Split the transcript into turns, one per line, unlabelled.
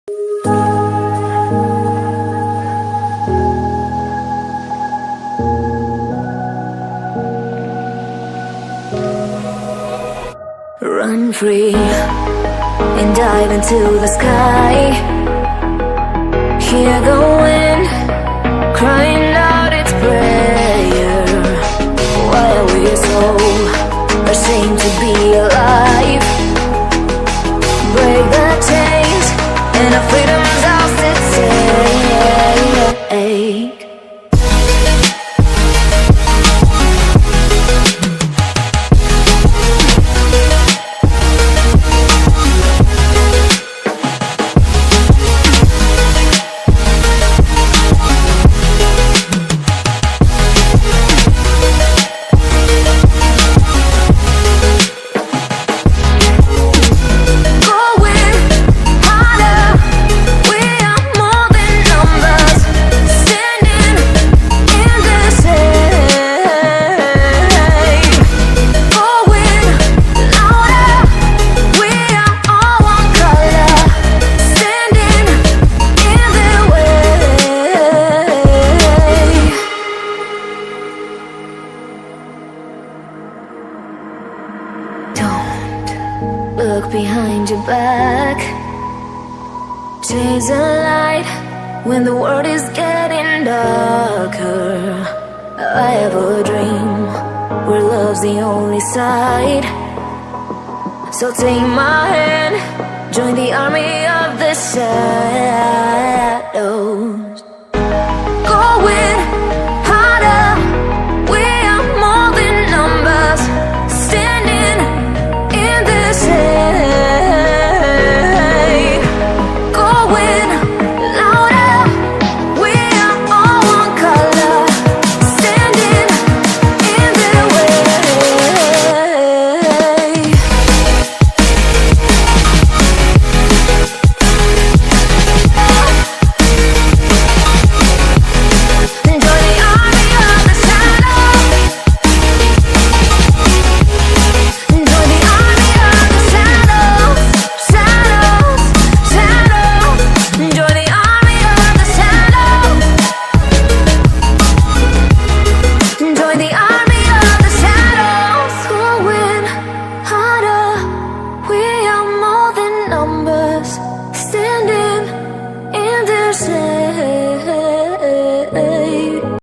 Run free and dive into the sky. Hear the wind crying out its prayer, while we so ashamed to be alive. Break the chains and our freedom's ours to take. Look behind your back. Chase a light when the world is getting darker. I have a dream where love's the only side. So take my hand, join the army of the shadows.